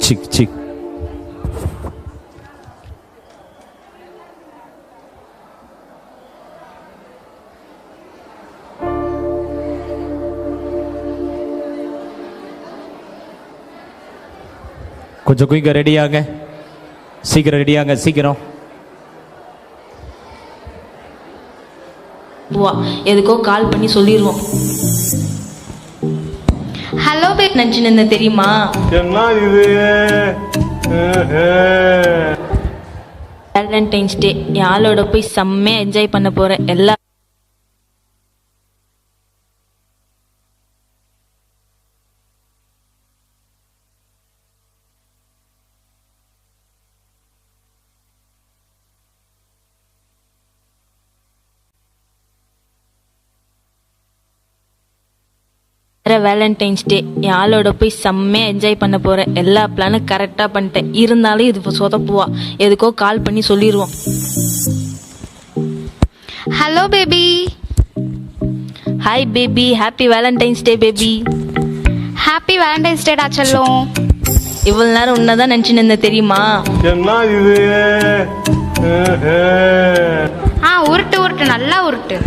Sick sick. கொஞ்சம் குயிக்க ரெடியாங்க, சீக்கிரம் ரெடியாங்க, சீக்கிரம். எதுக்கோ கால் பண்ணி சொல்லிடுவோம். ஹலோ பேட் நினைச்சுன்னு தெரியுமா? என்ன இது? வேலண்டைன்ஸ் டே என் ஆளோட போய் செம்மையா என்ஜாய் பண்ண போறேன். எல்லா வேலண்டைன்ஸ் டே என் ஆளோட போய் செம்மையா என்ஜாய் பண்ண போறேன். எல்லா பிளானும் கரெக்டா பண்ணிட்டேன். இருந்தாலும் இது சொதப்புவா. எதுக்கோ கால் பண்ணி சொல்லிடுவோம். Hello baby. Hi baby, happy Valentine's Day baby. Happy Valentine's டேடா செல்லம். இவ்வளவு நேரம் உன்னதான் நினைச்சுன்னு தெரியுமா? என்ன இது? உருட்டு உருட்டு, நல்லா உருட்டு.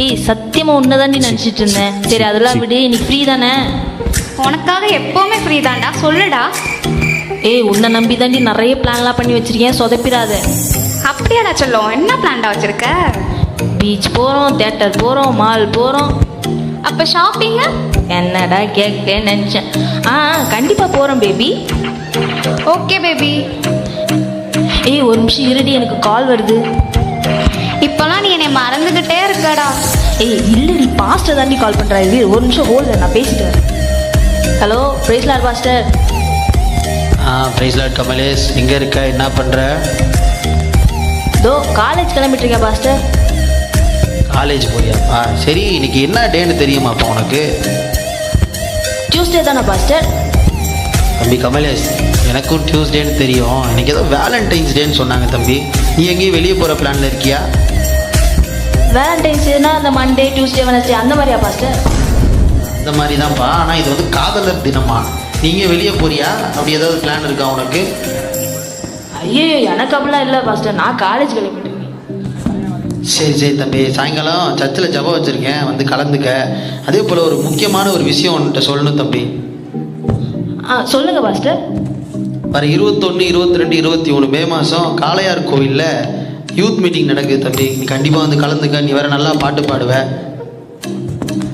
ஏய் சத்தியமா உன்னதாண்டி நினைச்சிட்டு இருந்தேன். சரி அதெல்லாம் விடு, இன்னைக்கு ஃப்ரீ தானே? உனக்காக எப்பவுமே ஃப்ரீ தான்டா, சொல்லுடா. ஏய் உன்னை நம்பி தாண்டி நிறைய பிளான்லாம் பண்ணி வச்சிருக்கேன், சொதப்பிடாத. அப்படியாடா செல்லம், என்ன பிளான்டா வச்சிருக்க? பீச் போறோம், தியேட்டர் போறோம், மால் போறோம். அப்ப ஷாப்பிங் என்னடா கேட்க நினைச்சேன். கண்டிப்பா போறோம் பேபி. Okay baby. ஏய் ஒரு நிமிஷம் இருடி, எனக்கு கால் வருது. இப்பெல்லாம் நீ என்னை மறந்துகிட்டே இருக்கடா. ஏய் இல்லடி, பாஸ்டர் தாண்டி கால் பண்றாரு. ஒரு நிமிஷம் ஹோல்ல, நான் பேசிட்டேன். Hello praise lord pastor. Praise lord Kamlesh, எங்க இருக்க, என்ன பண்ற? தோ காலேஜ் கிளம்பிட்டு இருக்கேன் பாஸ்டர். காலேஜ் போறியாப்பா? சரி, இன்னைக்கு என்ன டேன்னு தெரியுமாப்பா உனக்கு? டியூஸ்டே தானே பாஸ்டர்? தம்பி கமலேஷ், எனக்கும் டியூஸ்டேன்னு தெரியும். இன்னைக்கு ஏதோ வேலண்டைன்ஸ் டேன்னு சொன்னாங்க தம்பி. நீ எங்கேயும் வெளியே போகிற பிளானில் இருக்கியா? வேலண்டைன்ஸ்னா அந்த மண்டே டியூஸ்டே வெனஸ்டே அந்த மாதிரியா பாஸ்டர்? இந்த மாதிரி தான்ப்பா. ஆனால் இது வந்து காதலர் தினமா? நீங்கள் வெளியே போறியா? அப்படி ஏதாவது பிளான் இருக்கா உனக்கு? ஐயோ எனக்கு அப்படிலாம் இல்லை பாஸ்டர், நான் காலேஜ் கிளம்பிட்டு இருக்கேன். சரி சரி தம்பி, சாயங்காலம் சர்ச்சில் ஜெபம் வச்சுருக்கேன், வந்து கலந்துக்க. அதே போல் ஒரு முக்கியமான ஒரு விஷயம் உன்கிட்ட சொல்லணும் தம்பி. சொல்லுங்க பாஸ்டர். வர 21, 22, 23 மே மாதம் காளையார் கோவிலில் யூத் மீட்டிங் நடக்குது தம்பி. நீ கண்டிப்பாக வந்து கலந்துக்க. நீ வேற நல்லா பாட்டு பாடுவ.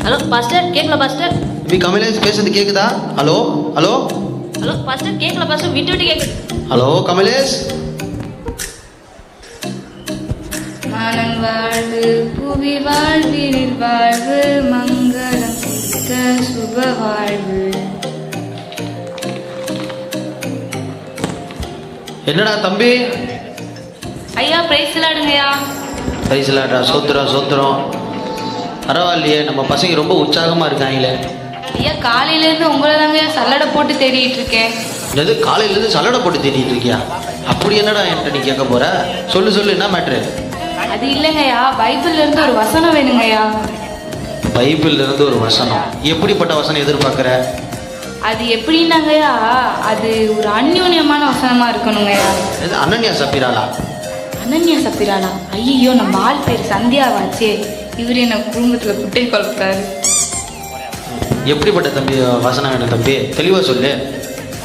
ஹலோ பாஸ்டர், கேட்கல பாஸ்டர்? தம்பி கமலேஷ் பேசுறது கேட்குதா? ஹலோ ஹலோ ஹலோ பாஸ்டர், கேட்கல பாஸ்டர், விட்டு விட்டு கேட்குது. ஹலோ கமலேஷ். மனம் வாழ்வு புவி வாழ்வினில் வாழ்வு மங்களம் சுப வாழ்வு. என்னடா தம்பி? ஐயா பிரைஸ் லாடுங்கய்யா. பிரைஸ் லார்டா, சோத்திரம் சோத்திரம். பரவாயில்லையே, நம்ம பசங்க ரொம்ப உற்சாகமாக இருக்காங்களே. ஐயா காலையிலேருந்து உங்களை தாங்க சல்லடை போட்டு தேடிட்டு இருக்கேன். என்னது, காலையிலேருந்து சல்லடை போட்டு தேடிட்டு இருக்கியா? அப்படி என்னடா என்கிட்ட நீ கேட்க போற? சொல்லு சொல்லு, என்ன மேட்ரு? அது இல்லைங்கய்யா, பைபிள்ல இருந்து ஒரு வசனம் வேணுங்கய்யா. பைபிள்ல இருந்து ஒரு வசனம்? எப்படிப்பட்ட வசனம் எதிர்பார்க்குற? அது எப்படின்னாங்கய்யா, அது ஒரு அந்யோன்யமான வசனமா இருக்கணுங்கய்யா. அனன்யா சப்பிராலா? அனன்யா சப்பிராலா? ஐயோ, நம்ம ஆள் பேர் சந்தியாவாச்சே. இவர் என்ன குடும்பத்துல குட்டை கொள்றாரு. எப்படிப்பட்ட தம்பி வசனம் வேணும் தம்பி? தெளிவாக சொல்லு.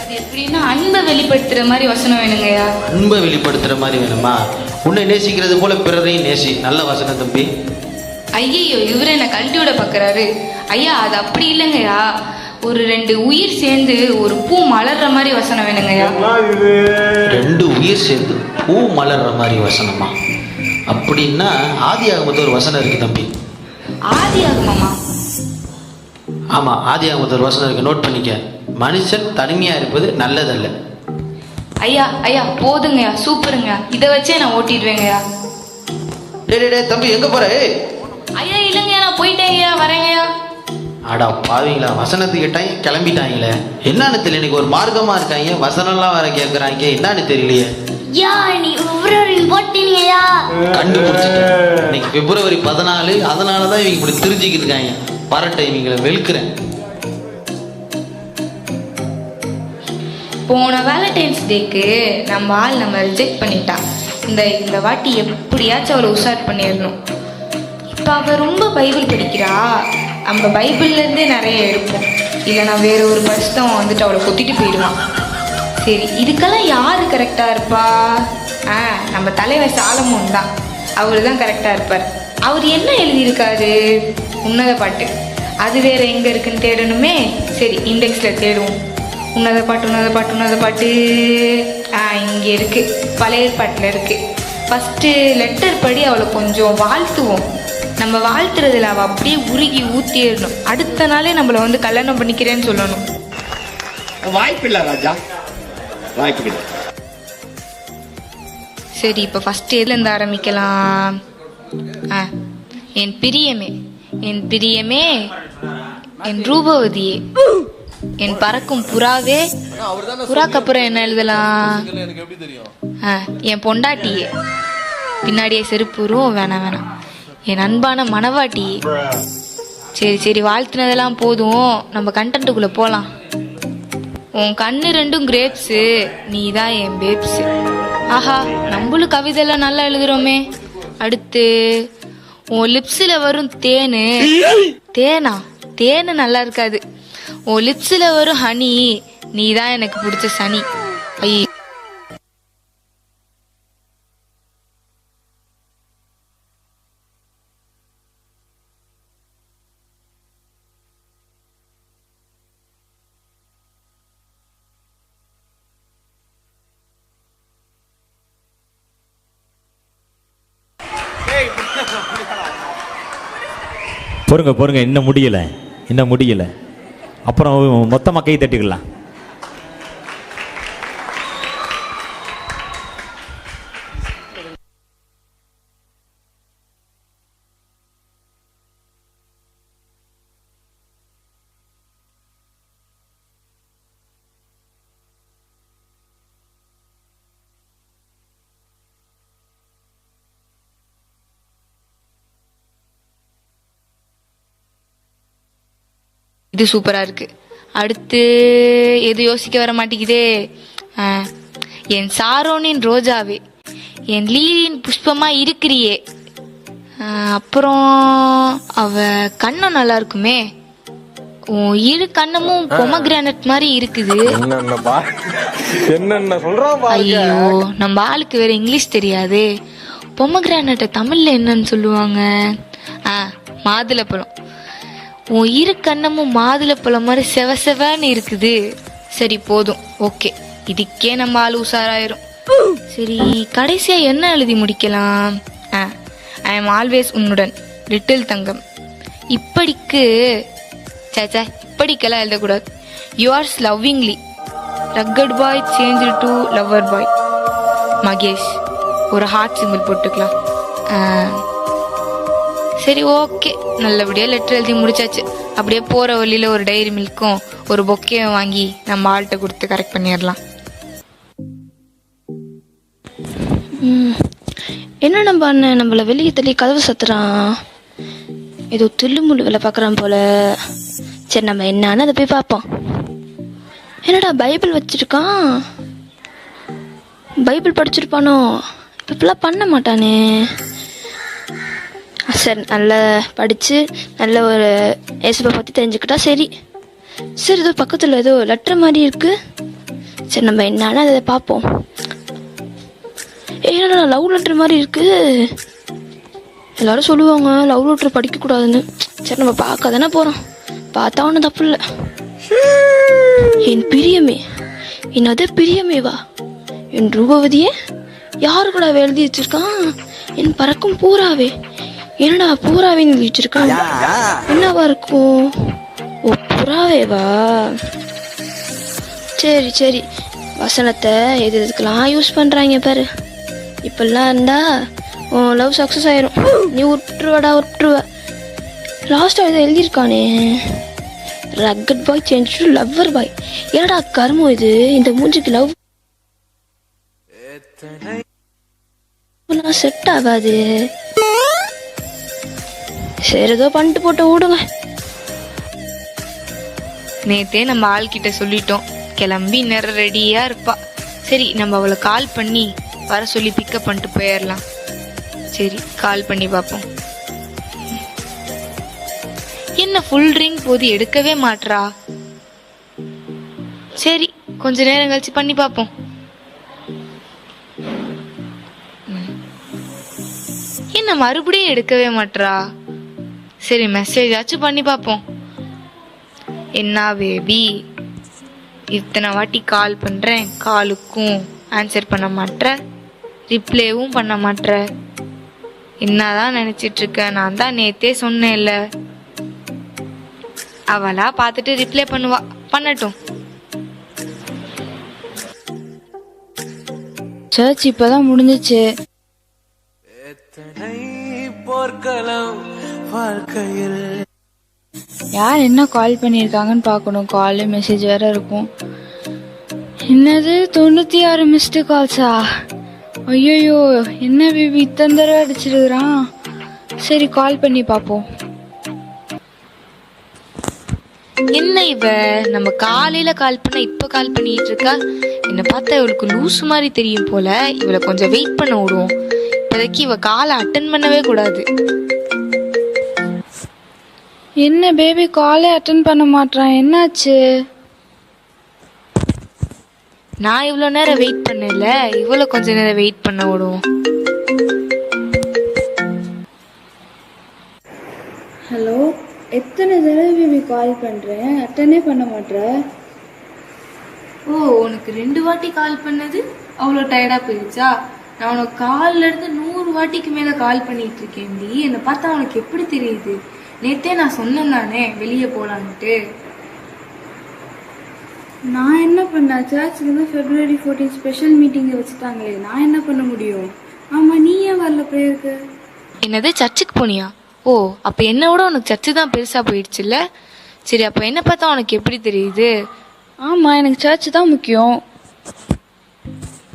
அது எப்படின்னா அன்பை வெளிப்படுத்துற மாதிரி வசனம் வேணுங்கய்யா. அன்பை வெளிப்படுத்துற மாதிரி வேணுமா? உன்னை நேசிக்கிறது போல பிறரையும் நேசி. நல்ல வசனம் தம்பி. ஐயோ, இவரு என்ன கழட்டி விட பாக்குறாரு. ஐயா அது அப்படி இல்லைங்கய்யா, ஒரு 2 உயிர் சேர்ந்து ஒரு பூ மலர்ற மாதிரி வசனம் வேணுங்கய்யா. 2 உயிர் சேர்ந்து பூ மலர்ற மாதிரி வசனமா? அப்படின்னா ஆதி ஆகமத்து ஒரு வசனம் இருக்கு தம்பி. ஆதி ஆகமமா? ஆமா, ஆதி ஆகமத்து ஒரு வசனம் இருக்கு, நோட் பண்ணிக்க. மனுஷன் தனிமையா இருப்பது நல்லதல்ல. ஐயா ஐயா போதுங்கய்யா, சூப்பருங்கய்யா, இதை வச்சே நான் ஓட்டிடுவேங்கய்யா. டே தம்பி, எங்க போற? ஐயா இல்லைங்கய்யா, நான் போயிட்டேங்கய்யா, வரேங்கய்யா. ஆடா பாவீங்களா, வசனத்துக்கு டைம் கிளம்பிட்டாங்களே. என்னன்னு தெரியல, இன்னைக்கு ஒரு மார்க்கமா இருக்காங்க, வசனம்லாம் வர கேட்கறாங்க, என்னன்னு தெரியலையே. கண்டுபிடிச்சிட்டேன், இன்னைக்கு பிப்ரவரி 14, அதனாலதான் இவங்க இப்படி தெரிஞ்சுக்கிட்டு இருக்காங்க. வர டைமிங்களை வெளுக்கிறேன். போன வேலண்டைன்ஸ் டேக்கு நம்ம ஆள் நம்ம ரிஜெக்ட் பண்ணிட்டா. இந்த வாட்டி எப்படியாச்சும் அவளை உஷார் பண்ணிடணும். இப்போ அவள் ரொம்ப பைபிள் படிக்கிறா. நம்ம பைபிள்லேருந்தே நிறைய எடுப்போம், இல்லைனா வேற ஒரு பரிசுத்தம் வந்துட்டு அவளை கொத்திட்டு போயிடுவான். சரி, இதுக்கெல்லாம் யார் கரெக்டாக இருப்பா? நம்ம தலைவர் சாலமோன் தான். அவர் தான் கரெக்டாக இருப்பார். அவர் என்ன எழுதியிருக்காரு? உன்னத பாட்டு. அது வேற எங்கே இருக்குன்னு தேடணுமே. சரி, இண்டெக்ஸில் தேடுவோம். உன்னத பாட்டு உன்னத பாட்டு உன்னத பாட்டு இங்கே இருக்குது, பழைய ஏற்பாட்டில் இருக்குது. ஃபஸ்ட்டு லெட்டர் படி அவளை கொஞ்சம் வாழ்த்துவோம். நம்ம வாழ்த்துறதுல அவள் அப்படியே உருகி ஊற்றிடணும். அடுத்த நாளே நம்மளை வந்து கல்யாணம் பண்ணிக்கிறேன்னு சொல்லணும். வாய்ப்பில்லை ராஜா, வாய்ப்பு. சரி, இப்போ ஃபஸ்ட்டு எதுலேருந்து ஆரம்பிக்கலாம்? என் பிரியமே, என் பிரியமே, என் ரூபவதியே, என் பறக்கும் புறாவே. புறாக்கு அப்புறம் என்ன எழுதலாம்? என் பொண்டாட்டியே, பின்னாடியே செருப்புரும் வேணாம். என் அன்பான மனவாட்டியே. சரி சரி, வாழ்த்துனதெல்லாம் போதும், நம்ம கண்டென்ட்டுக்குள்ளே போகலாம். உன் கண்ணு ரெண்டும் கிரேப்ஸு, நீ தான் என் பேப்ஸு. ஆஹா, நம்மளும் கவிதையெல்லாம் நல்லா எழுதுறோமே. அடுத்து உன் லிப்ஸில் வரும் தேனு. தேனு நல்லா இருக்காது. உன் லிப்ஸில் வரும் ஹனி, நீ தான் எனக்கு பிடிச்ச சனி. ஐயோ, பொறுங்க, இன்னும் முடியல. அப்புறம் மொத்தமாக கை தட்டிக்கலாம். இது சூப்பரா இருக்கு. அடுத்து எது யோசிக்க வர மாட்டேங்குதே. என் சாரோனின் ரோஜாவே, என் லீலியின் புஷ்பமா இருக்கிறியே. அப்புறம் அவ கண்ணம் நல்லா இருக்குமே. உன் இரு கண்ணமும் பொமக்ரானட் மாதிரி இருக்குது. ஐயோ, நம்ம ஆளுக்கு வேற இங்கிலீஷ் தெரியாது. பொமக்ரானட்டை தமிழ்ல என்னன்னு சொல்லுவாங்க? மாதுளப்பழம். உன் இரு கண்ணமும் மாதுளப்பழம் மாதிரி செவன்னு இருக்குது. சரி, போதும், ஓகே. இதுக்கே நம்ம ஆள் உஷாராயிரும். சரி, கடைசியா என்ன எழுதி முடிக்கலாம்? ஐ எம் ஆல்வேஸ் உன்னுடன், லிட்டில் தங்கம். இப்படிக்கு இப்படிக்கெல்லாம் எழுதக்கூடாது. Yours lovingly, rugged boy change to lover பாய் மகேஷ். ஒரு ஹார்ட் சிம்பிள் போட்டுக்கலாம். சரி, ஓகே. நல்லபடியாக லெட்டர் எழுதி முடிச்சாச்சு. அப்படியே போகிற வழியில் ஒரு டைரி மில்க்கும் ஒரு பொக்கையும் வாங்கி நம்ம ஆள்கிட்ட கொடுத்து கரெக்ட் பண்ணிடலாம். என்ன நம்ம அண்ணன் நம்மளை வெளியே தள்ளி கதவு சத்துறான். ஏதோ துள்ளுமுள்ளு வேலை பார்க்குறான் போல. சரி, நம்ம என்னன்னு அதை போய் பார்ப்போம். என்னடா பைபிள் வச்சிருக்கான்? பைபிள் படிச்சிருப்பானோ? இப்பெல்லாம் பண்ண மாட்டானே. சரி, நல்லா படித்து நல்ல ஒரு ஏசுப்பை பற்றி தெரிஞ்சுக்கிட்டா சரி. ஏதோ பக்கத்தில் ஏதோ லெட்டர் மாதிரி இருக்கு. சரி, நம்ம என்னன்னா அதை பார்ப்போம். ஏன்னா லவ் லெட்டர் மாதிரி இருக்கு. எல்லாரும் சொல்லுவாங்க லவ் லெட்டர் படிக்கக்கூடாதுன்னு. சரி, நம்ம பார்க்க தானே போகிறோம். பார்த்தா ஒன்றும் தப்பு இல்லை. என் பிரியமே, என்னது பிரியமேவா? என் ரூபவதியே, யாரு கூட எழுதி வச்சிருக்கான்? என் பறக்கும் பூராவே. என்னடா பூராவேன்னு எழுதி வச்சிருக்கான்? என்னவா இருக்கும்? ஓ, புறாவேவா? சரி, வசனத்தை எதுக்கெல்லாம் யூஸ் பண்ணுறாங்க பாரு. இப்பெல்லாம் இருந்தா லவ் சக்ஸஸ் ஆயிரும். நீ விட்டுருவ. லாஸ்ட்டாக இதை எழுதியிருக்கானே, rugged boy change to lover boy. என்னடா கர்மம் இது? இந்த மூஞ்சிக்கு லவ் செட் ஆகாது. சரி, ஏதோ பண்ணிட்டு போட்ட விடுங்க. நேத்தே நம்ம ஆள்கிட்ட சொல்லிட்டோம், கிளம்பி நேரம் ரெடியாக இருப்பா. சரி, நம்ம அவளை கால் பண்ணி வர சொல்லி பிக்கப் பண்ணிட்டு போயிடலாம். சரி, கால் பண்ணி பார்ப்போம். என்ன ஃபுல் ரிங் போது எடுக்கவே மாட்றா. சரி, கொஞ்ச நேரம் கழிச்சு பண்ணி பார்ப்போம். என்ன மறுபடியும் எடுக்கவே மாட்றா. சரி, மெசேஜ் ஆச்சும் பண்ணி பார்ப்போம். என்ன பேபி, இத்தனை வாட்டி கால் பண்றேன், காலுக்கும் ஆன்சர் பண்ண மாட்ற, ரிப்ளேவும் பண்ண மாட்ற. என்னதான் நினைச்சிட்டு இருக்க? நான் தான் நேத்தே சொன்னேன்ல. அவளா பார்த்துட்டு ரிப்ளை பண்ணுவா, பண்ணட்டும். சர்ச் இப்பதான் முடிஞ்சிச்சு. யார் என்ன கால் பண்ணியிருக்காங்கன்னு பார்க்கணும். கால் மெசேஜ் வேற இருக்கும். என்னது 96 மிஸ்டு கால்ஸா? ஐயோ, என்ன பேபி இத்தனை தடவை அடிச்சிருக்கிறான். சரி, கால் பண்ணி பார்ப்போம். என்ன இவ நம்ம காலையில கால் பண்ண இப்ப கால் பண்ணிட்டு இருக்கா? என்ன பார்த்தா இவளுக்கு லூஸ் மாதிரி தெரியும் போல. இவளை கொஞ்சம் வெயிட் பண்ண விடுவோம். இப்போதைக்கு இவ காலை அட்டன் பண்ணவே கூடாது. என்ன பேபி காலே அட்டன் பண்ண மாட்டான், என்னாச்சு? நான் இவ்வளோ நேரம் வெயிட் பண்ணல, இவ்வளோ கொஞ்ச நேரம் வெயிட் பண்ண விடுவோம். ஹலோ, எத்தனை தடவை பேபி கால் பண்ணுறேன், அட்டனே பண்ண மாட்டேற. ஓ, உனக்கு 2 வாட்டி கால் பண்ணது அவ்வளோ டயர்டா போயிடுச்சா? நான் உனக்கு கால்ல இருந்து 100 வாட்டிக்கு மேல கால் பண்ணிட்டு இருக்கேன்டி. என்னை பார்த்தா உனக்கு எப்படி தெரியுது? நேத்தே நான் சொன்னேன் தானே வெளியே போலான்ட்டு. நான் என்ன பண்ணேன்? சர்ச்சுக்கு தான் February 14 ஸ்பெஷல் மீட்டிங்கை வச்சுட்டாங்களே, நான் என்ன பண்ண முடியும்? ஆமாம், நீ ஏன் வரல ப்ரேயருக்கு? என்னது, சர்ச்சுக்கு போனியா? ஓ, அப்போ என்னை விட உனக்கு சர்ச்சு தான் பெருசா போயிடுச்சுல்ல. சரி, அப்போ என்ன பார்த்தா உனக்கு எப்படி தெரியுது? ஆமாம், எனக்கு சர்ச்சு தான் முக்கியம்.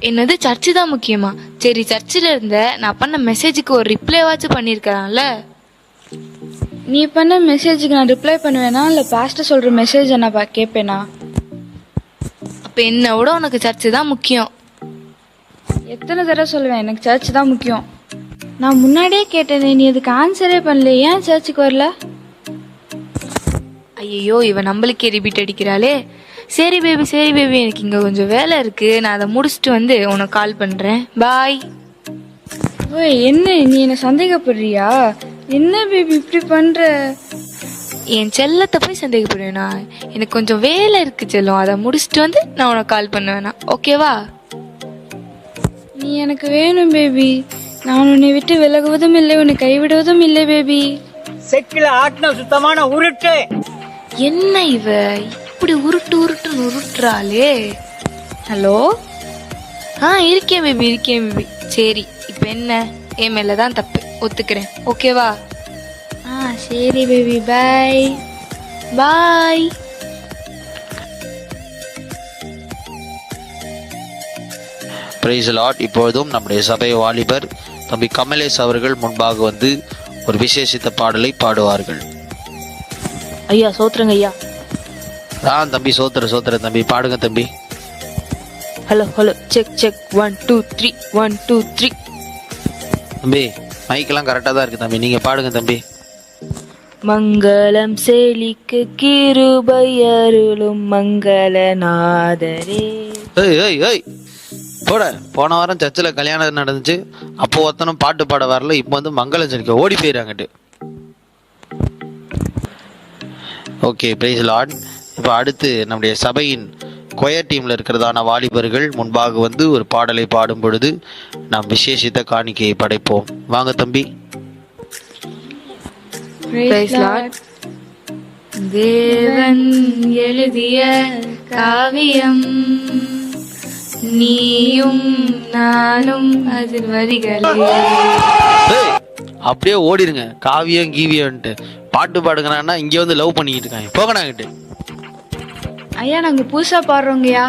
என்னது, சர்ச்சு தான் முக்கியமா? சரி, சர்ச்சில் இருந்த நான் பண்ண மெசேஜுக்கு ஒரு ரிப்ளைவாச்சும் பண்ணியிருக்கலாம்ல. நீ பண்ண மெசேஜுக்கு நான் ரிப்ளை பண்ணுவேனா, இல்லை பாஸ்டர் சொல்கிற மெசேஜை நான் கேட்பேனா? அப்போ என்னை விட உனக்கு சர்ச்சு தான் முக்கியம். எத்தனை தடவை சொல்லுவேன் எனக்கு சர்ச் தான் முக்கியம்? நான் முன்னாடியே கேட்டேனே, நீ அதுக்கு ஆன்சரே பண்ணல. ஏன் சர்ச்சுக்கு வரல? ஐயோ, இவ நம்மளுக்கே ரிப்பீட் அடிக்கிறாளே. சரி பேபி, எனக்கு இங்கே கொஞ்சம் வேலை இருக்கு. நான் அதை முடிச்சுட்டு வந்து உனக்கு கால் பண்ணுறேன். பாய். ஓய், என்ன நீ என்ன சந்தேகப்படுறியா? என்ன பேபி இப்படி பண்ற? என் செல்லத்தை போய் சந்தேகப்படுவேனா? எனக்கு கொஞ்சம் வேலை இருக்கு செல்லம், அதை முடிச்சுட்டு வந்து நான் உனக்கு கால் பண்ணுவேனா? ஓகேவா? நீ எனக்கு வேணும் பேபி. நான் உன்னை விட்டு விலகுவதும் இல்லை, உன்னை கைவிடுவதும் இல்லை பேபி. செக்கில ஆட்டின சுத்தமான உருட்டு. என்ன இவ இப்படி உருட்டுன்னு உருட்டுறாளே. ஹலோ. இருக்கேன் பேபி. சரி, இப்போ என்ன, என் மேல தான் தப்பு, ஒத்துக்கிறேன். ஓகேவா? சரி baby, bye. Bye. Price the Lord. இப்பொழுதும் நம்முடைய சபை வாலிபர் தம்பி கமலேஷ் அவர்கள் முன்பாக வந்து ஒரு விசேஷித்த பாடலை பாடுவார்கள். ஐயா சோத்துருங்க ஐயா. தம்பி சோத்திர தம்பி, பாடுங்க தம்பி. Hello check 1 2 3 1 2 3. தம்பி மைக்கெல்லாம் கரெக்டாக தான் இருக்கு தம்பி, நீங்க பாடுங்க தம்பி. மங்களம் செழிக்கு கிருபை அருளும் மங்களநாதரே. ஏய் போன வாரம் சர்ச்சில் கல்யாணம் நடந்துச்சு, அப்போ ஒருத்தனும் பாட்டு பாட வரல, இப்போ வந்து மங்களம் செழிக்க ஓடி போயிடாங்கட்டு. Okay, praise the Lord. இப்போ அடுத்து நம்முடைய சபையின் கொயர் டீம்ல இருக்கிறதான வாலிபர்கள் முன்பாக வந்து ஒரு பாடலை பாடும் பொழுது நாம் விசேஷித்த காணிக்கையை படைப்போம். வாங்க தம்பி. தேவன் எழுதிய காவியம், நீயும் நானும் அதில் வரிகளே. அப்படியே ஓடிடுங்க, காவியம் கீவியம்ட்டு பாட்டு பாடுங்கண்ணா. இங்கே வந்து லவ் பண்ணிக்கிட்டு இருக்காங்க, போகணாங்கிட்டு. ஐயா, நாங்க புதுசா பாடுறோங்கய்யா.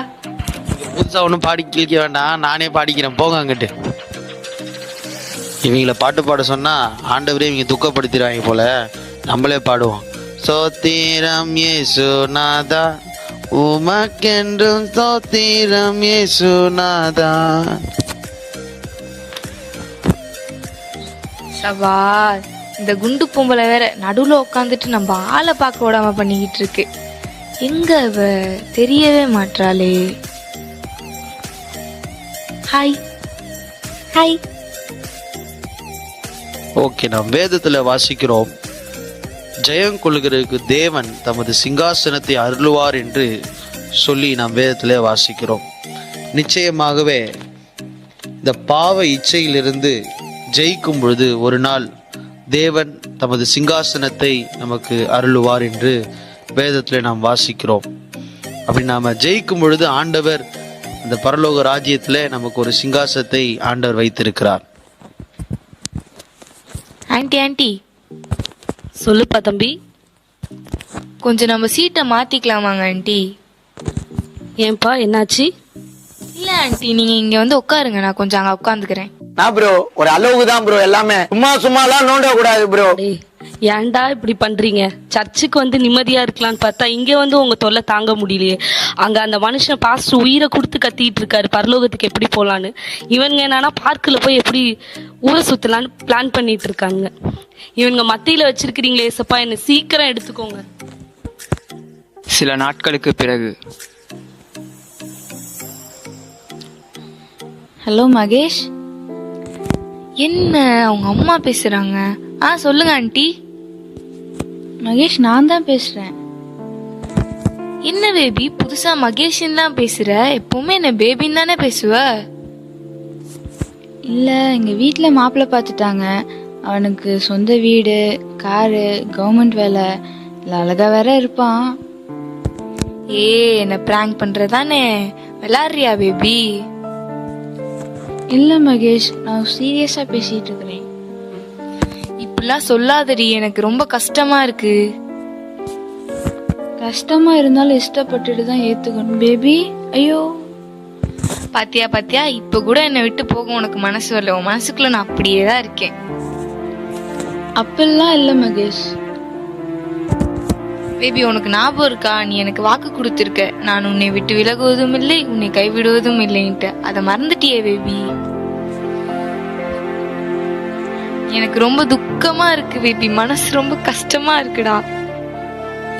புதுசா ஒன்றும் பாடி கிழிக்க வேண்டாம், நானே பாடிக்கிறேன், போங்க அங்கிட்டு. இவங்களை பாட்டு பாட சொன்னா ஆண்டவரே இவங்க துக்கப்படுத்திடுவாங்க போல, நம்மளே பாடுவோம். சோத்திரம் இயேசுநாதா உமக்கென்றும் ஸ்தோத்திரம் இயேசுநாதா. சவா, இந்த குண்டு பொம்பளை வேற நடுவுல உட்காந்துட்டு நம்ம ஆளை பார்க்க விடாம பண்ணிக்கிட்டு இருக்கு. எங்க அவ தெரியவே மாட்றாளே. Hi hi. ஓகே, நாம் வேதத்துல வாசிக்கிறோம், ஜெயம் கொள்கிறதுக்கு தேவன் தமது சிங்காசனத்தை அருளுவார் என்று சொல்லி நாம் வேதத்திலே வாசிக்கிறோம். நிச்சயமாகவே இந்த பாவ இச்சையிலிருந்து ஜெயிக்கும் பொழுது ஒரு நாள் தேவன் தமது சிங்காசனத்தை நமக்கு அருளுவார் என்று வேதத்தில் நாம் வாசிக்கிறோம். அப்படி நாம் ஜெயிக்கும் பொழுது ஆண்டவர் அந்த பரலோக ராஜ்யத்தில் நமக்கு ஒரு சிங்காசனத்தை ஆண்டவர் வைத்திருக்கிறார். ஆன்ட்டி ஆன்ட்டி, சொல்லுப்பா தம்பி. கொஞ்சம் நம்ம சீட்டை மாத்திக்கலாமாங்க ஆன்ட்டி? ஏன்பா என்னாச்சு? இல்ல ஆன்ட்டி, நீங்க இங்க வந்து உட்காருங்க, நான் கொஞ்சம் அங்க உட்காந்துக்கிறேன். நான் ப்ரோ ஒரு அளவுக்கு தான் ப்ரோ, எல்லாமே சும்மாலாம் நோண்ட கூடாது ப்ரோ. ஏன்டா இப்படி பண்றீங்க? சர்ச்சுக்கு வந்து நிம்மதியா இருக்கலாம்னு பார்த்தா இங்க வந்து உங்க தொல்லை தாங்க முடியலையே. அங்க அந்த மனுஷன் பாஸ்டர் உயிரை கொடுத்து கத்திட்டு இருக்காரு, பரலோகத்துக்கு எப்படி போலான்னு. இவனுங்க என்னன்னா பார்க்கில் போய் எப்படி ஊரை சுத்தலான்னு பிளான் பண்ணிட்டு இருக்காங்க. இவனுங்க மத்தியில வச்சிருக்கிறீங்களே ஏசப்பா, என்ன சீக்கிரம் எடுத்துக்கோங்க. சில நாட்களுக்கு பிறகு. ஹலோ மகேஷ். என்ன அவங்க அம்மா பேசுறாங்க? சொல்லுங்க ஆண்டி. மகேஷ், நான் தான் பேசுறேன். என்ன பேபி புதுசா மகேஷன் தான் பேசுற? எப்பவுமே என்ன பேபின்னு தானே பேசுவ? இல்ல, எங்க வீட்டுல மாப்பிள்ளை பார்த்துட்டாங்க. அவனுக்கு சொந்த வீடு, காரு, கவர்மெண்ட் வேலை, அழகா வேற இருப்பான். என்ன பிராங்க் பண்றதானே? விளையாடுறியா பேபி? இல்ல மகேஷ், நான் சீரியஸா பேசிட்டு இருக்கிறேன். இப்படிலாம் சொல்லாதடி, எனக்கு ரொம்ப கஷ்டமா இருக்கு. கஷ்டமா இருந்தாலும் இஷ்டப்பட்டுட்டு தான் ஏத்துக்கணும் பேபி. ஐயோ, பாத்தியா பாத்தியா, இப்ப கூட என்னை விட்டு போக உனக்கு மனசு வரல. உன் மனசுக்குள்ள நான் அப்படியே தான் இருக்கேன். அப்பெல்லாம் இல்ல மகேஷ். பேபி, உனக்கு ஞாபகம் இருக்கா? நீ எனக்கு வாக்கு கொடுத்திருக்க, நான் உன்னை விட்டு விலகுவதும் இல்லை, உன்னை கைவிடுவதும் இல்லைன்ட்டு. அதை மறந்துட்டியே பேபி? எனக்கு ரொம்ப துக்கமா இருக்கு பேபி, மனசு ரொம்ப கஷ்டமா இருக்குடா.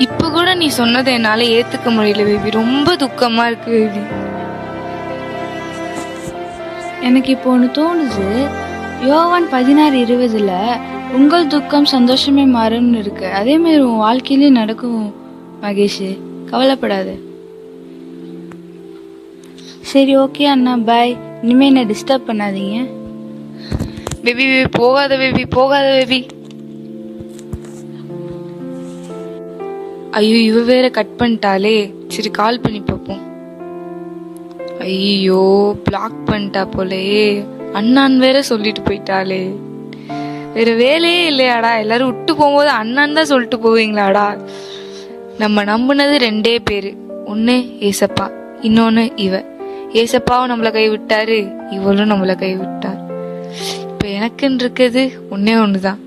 இப்ப கூட நீ சொன்னதை என்னால ஏத்துக்க முடியல பேபி, ரொம்ப துக்கமா இருக்கு பேபி. எனக்கு இப்போ ஒன்று தோணுது. யோவான் 16:20 உங்கள் துக்கம் சந்தோஷமே மாறும்னு இருக்கு. அதே மாதிரி உன் வாழ்க்கையிலே நடக்கும் மகேஷ், கவலைப்படாத. சரி, ஓகே அண்ணா, பாய். இனிமே என்ன டிஸ்டர்ப் பண்ணாதீங்க. பேபி போகாத பேபி, போகாத பேபி. ஐயோ, இவ வேற கட் பண்ணிட்டாலே. சரி, கால் பண்ணி பார்ப்போம். ஐயோ, பிளாக் பண்ணிட்டா போலே. அண்ணான் வேற சொல்லிட்டு போயிட்டாளே. வேற வேலையே இல்லையாடா? எல்லாரும் விட்டு போகும்போது அண்ணான் தான் சொல்லிட்டு போவீங்களாடா? நம்ம நம்பினது 2 பேரு. ஒன்னு ஏசப்பா, இன்னொன்னு இவ. ஏசப்பாவும் நம்மளை கை விட்டாரு, இவளும் நம்மளை கை விட்டார். இப்ப எனக்குன்னு இருக்குது ஒன்னே ஒண்ணுதான்.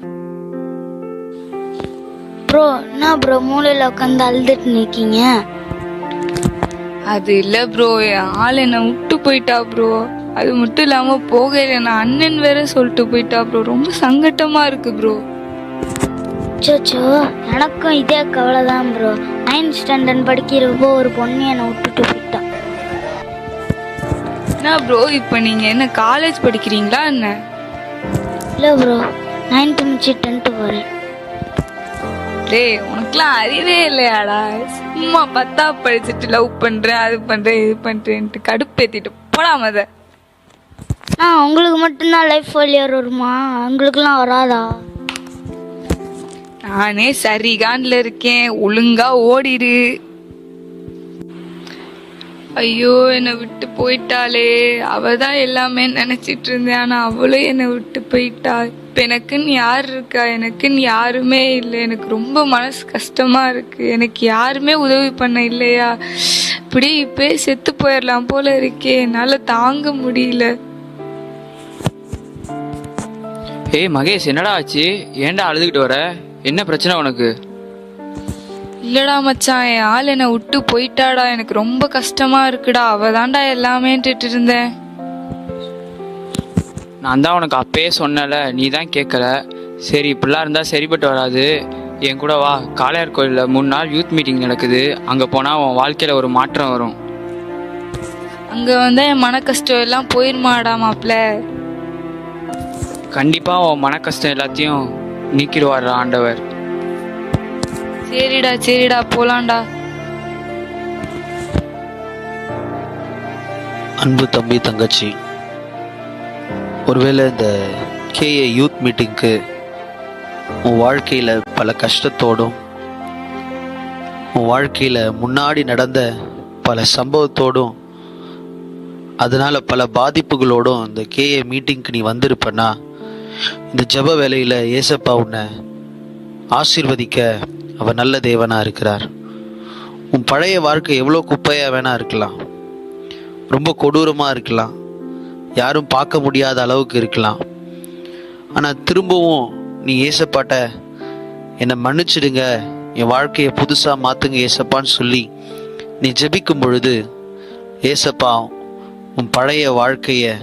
ப்ரோ, என்ன ப்ரோ மூலையில உட்காந்து அழுதுட்டு நிக்கீங்க? அது இல்ல ப்ரோ, என் ஆள் என்ன விட்டு போயிட்டா ப்ரோ. அது மட்டும் இல்லாம போகல, நான் அண்ணன் வேற சொல்லிட்டு போயிட்டா ப்ரோ. ரொம்ப சங்கட்டமா இருக்கு ப்ரோ. சோச்சோ, எனக்கும் இதே கவலை தான் ப்ரோ. 9th ஸ்டாண்டர்ட் படிக்கிறப்போ ஒரு பொண்ணு என்னை விட்டுட்டு போயிட்டா. என்ன ப்ரோ, இப்ப நீங்க என்ன காலேஜ் படிக்கிறீங்களா என்ன? இல்ல ப்ரோ, 9th முடிச்சு 10th போறேன். டேய், உனக்குலாம் அறிவே இல்லையாடா? சும்மா 10th படிச்சுட்டு லவ் பண்றேன், அது பண்றேன், இது பண்றேன்ட்டு கடுப்பேத்திட்டு போடாம அத. உங்களுக்கு மட்டும்தான் லைஃப் ஃபெயிலியர் வருமா? உங்களுக்குலாம் வராதா? நானே சரிகான்ல இருக்கேன், ஒழுங்கா ஓடிடு. ஐயோ, என்னை விட்டு போயிட்டாளே. அவதான் எல்லாமே நினைச்சிட்டு இருந்தேன், ஆனா அவளும் என்னை விட்டு போயிட்டா. இப்ப எனக்குன்னு யார் இருக்கா? எனக்குன்னு யாருமே இல்லை. எனக்கு ரொம்ப மனசு கஷ்டமா இருக்கு. எனக்கு யாருமே உதவி பண்ண இல்லையா? இப்படி இப்ப செத்து போயிடலாம் போல இருக்கே, என்னால தாங்க முடியல. ஏய் மகேஷ், என்னடா ஆச்சு? ஏன்டா அழுதுகிட்டு வர? என்ன பிரச்சனை உனக்கு? இல்லடா மச்சான், என் ஆள் என்னை விட்டு போயிட்டாடா. எனக்கு ரொம்ப கஷ்டமா இருக்குடா. அவ தான்டா எல்லாமேன்ட்டு இருந்தேன். நான் தான் உனக்கு அப்பயே சொன்னல, நீ தான் கேட்கல. சரி, இப்படிலாம் இருந்தால் சரிப்பட்டு வராது. என் கூட வா. காளையார் கோயிலில் 3 நாள் யூத் மீட்டிங் நடக்குது. அங்கே போனால் உன் வாழ்க்கையில் ஒரு மாற்றம் வரும். அங்க வந்தா என் மன கஷ்டம் எல்லாம் போயிருமாடா மாப்ள? கண்டிப்பாக உன் மன கஷ்டம் எல்லாத்தையும் நீக்கிடுவார் ஆண்டவர். சரிடா சரிடா, போலாம்டா. அன்பு தம்பி தங்கச்சி, ஒருவேளை இந்த கேஏ யூத் மீட்டிங்க்கு உன் வாழ்க்கையில் பல கஷ்டத்தோடும், உன் வாழ்க்கையில் முன்னாடி நடந்த பல சம்பவத்தோடும், அதனால் பல பாதிப்புகளோடும் இந்த கேஏ மீட்டிங்க்கு நீ வந்திருப்பன்னா, இந்த ஜெப வேளையில் ஏசப்பா உன்னை ஆசீர்வதிக்க அவர் நல்ல தேவனாக இருக்கிறார். உன் பழைய வாழ்க்கை எவ்வளோ குப்பையாக வேணா இருக்கலாம், ரொம்ப கொடூரமாக இருக்கலாம், யாரும் பார்க்க முடியாத அளவுக்கு இருக்கலாம். ஆனால் திரும்பவும் நீ ஏசப்பாட்ட என்னை மன்னிச்சிடுங்க, என் வாழ்க்கையை புதுசாக மாற்றுங்க ஏசப்பான்னு சொல்லி நீ ஜெபிக்கும் பொழுது ஏசப்பா உன் பழைய வாழ்க்கையை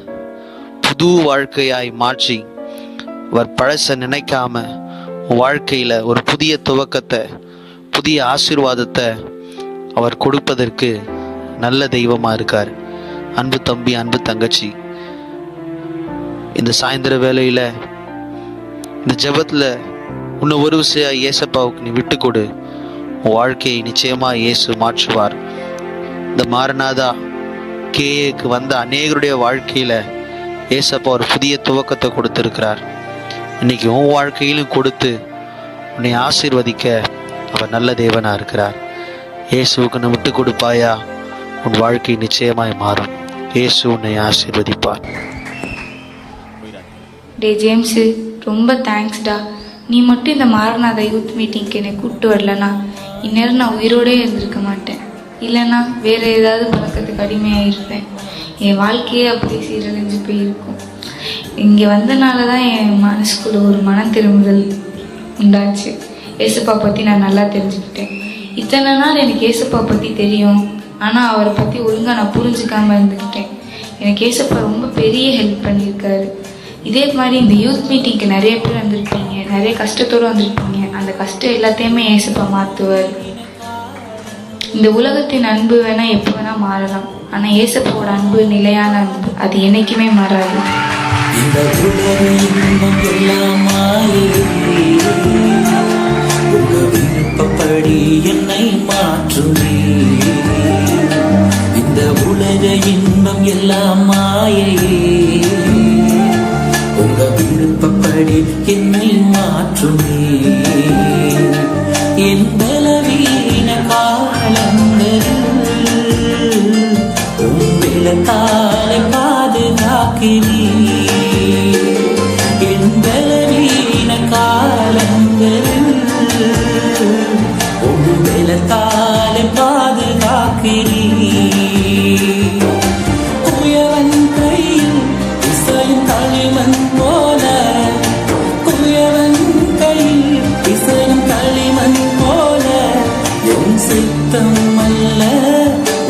புது வாழ்க்கையாய் மாற்றி அவர் பழச நினைக்காம உன் வாழ்க்கையில் ஒரு புதிய துவக்கத்தை, புதிய ஆசீர்வாதத்தை அவர் கொடுப்பதற்கு நல்ல தெய்வமாக இருக்கார். அன்பு தம்பி, அன்பு தங்கச்சி, இந்த சாயந்தர வேளையில் இந்த ஜெபத்தில் உன்னை ஒரு விஷயம் ஏசப்பாவுக்கு நீ விட்டு கொடு. உன் வாழ்க்கையை நிச்சயமாக இயேசு மாற்றுவார். இந்த மாரநாதா கேஏக்கு வந்த அநேகருடைய வாழ்க்கையில் ஏசப்பா ஒரு புதிய துவக்கத்தை கொடுத்திருக்கிறார். இன்னைக்கு உன் வாழ்க்கையிலும் கொடுத்து உன்னை ஆசீர்வதிக்க அவர் நல்ல தேவனாக இருக்கிறார். இயேசுவுக்கு நான் விட்டு கொடுப்பாயா, உன் வாழ்க்கை நிச்சயமாய் மாறும். இயேசு உன்னை ஆசீர்வதிப்பார். டே ஜேம்ஸு, ரொம்ப தேங்க்ஸ்டா. நீ மட்டும் இந்த மாரநாதா யூத் மீட்டிங்க்கு என்னை கூப்பிட்டு வரலனா இந்நேரம் நான் உயிரோடே இருந்திருக்க மாட்டேன். இல்லைன்னா வேறு ஏதாவது பழக்கத்துக்கு அடிமையாக இருப்பேன். என் வாழ்க்கையே அப்படியே சீரழிஞ்சு போயிருக்கும். இங்கே வந்தனால தான் என் மனசுக்குள்ள ஒரு மன திரும்புதல் உண்டாச்சு. ஏசப்பா பற்றி நான் நல்லா தெரிஞ்சுக்கிட்டேன். இத்தனை நாள் எனக்கு ஏசப்பா பற்றி தெரியும், ஆனால் அவரை பற்றி ஒழுங்காக நான் புரிஞ்சுக்காமல் இருந்துக்கிட்டேன். எனக்கு ஏசப்பா ரொம்ப பெரிய ஹெல்ப் பண்ணியிருக்காரு. இதே மாதிரி இந்த யூத் மீட்டிங்க்கு நிறைய பேர் வந்திருப்பீங்க, நிறைய கஷ்டத்தோடு வந்திருப்பீங்க. அந்த கஷ்டம் எல்லாத்தையுமே ஏசப்பா மாற்றுவார். இந்த உலகத்தின் அன்பு வேணால் எப்போ வேணால் மாறலாம், ஆனால் ஏசப்பாவோட அன்பு நிலையான அன்பு, அது என்றைக்குமே மாறாது. இந்த விருப்பப்படி என்னை மாற்றுமே. இந்த உலக இன்பம் எல்லாம் மாயையே, உங்க விருப்பப்படி என்னை மாற்றுமே. என் பலவீன காலங்களில் உங்களை பாதுகாக்கிறீ. என் பலவீன காலங்களில் உங்களை பாதுகாக்கிறீ. குயவன் கையில் இசையும் களிமண் போல, குயவன் கையில் இசையும் களிமண் போல, என் சித்தம் அல்ல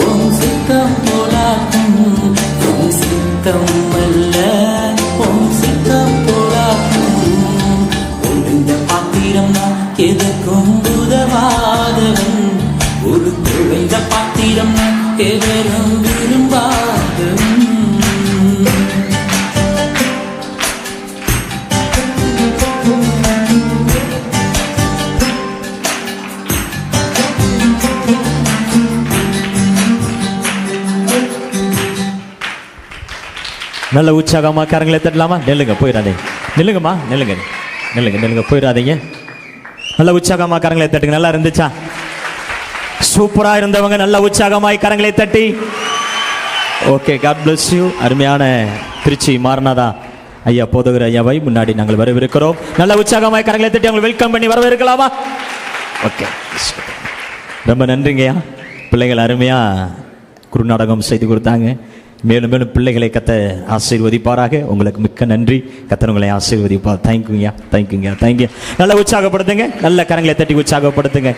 உன் சித்தம் போலாகும். என் சித்தம் அல்ல உன் சித்தம் போலாகும். ஒழுந்த பாத்திரம் நான் எதற்கும் உதவாதவன், ஒரு குழைந்த பாத்திரம் நான் எவரும் விரும்பாதவன். நல்ல உற்சாகமாக கரங்களை தட்டலாமா? நெல்லுங்க, போயிடாதீங்க. நில்லுங்கம்மா, நில்லுங்க நில்லுங்க நில்லுங்க, போயிடாதீங்க. நல்ல உற்சாகமாக கரங்களை தட்டுங்க. நல்லா இருந்துச்சா? சூப்பராக இருந்தவங்க நல்ல உற்சாகமாய் கரங்களை தட்டி. Okay, god bless you. அருமையான திருச்சி மாரநாதா ஐயா போதகர் ஐயாவை முன்னாடி நாங்கள் வரவிருக்கிறோம். நல்ல உற்சாகமாய் கரங்களை தட்டி அவங்களை வெல்கம் பண்ணி வரவிருக்கலாமா? ஓகே, ரொம்ப நன்றிங்கய்யா. பிள்ளைகள் அருமையாக குறுநாடகம் செய்து கொடுத்தாங்க. மேலும் மேலும் பிள்ளைகளை கத்த ஆசீர்வதிப்பாராக. உங்களுக்கு மிக்க நன்றி. கத்தர் உங்களை ஆசீர்வதிப்பார். தேங்க்யூங்கய்யா, தேங்க்யூங்கய்யா, தேங்க்யூ. நல்லா உற்சாகப்படுத்துங்க. நல்ல கரங்களை தட்டி உற்சாகப்படுத்துங்க.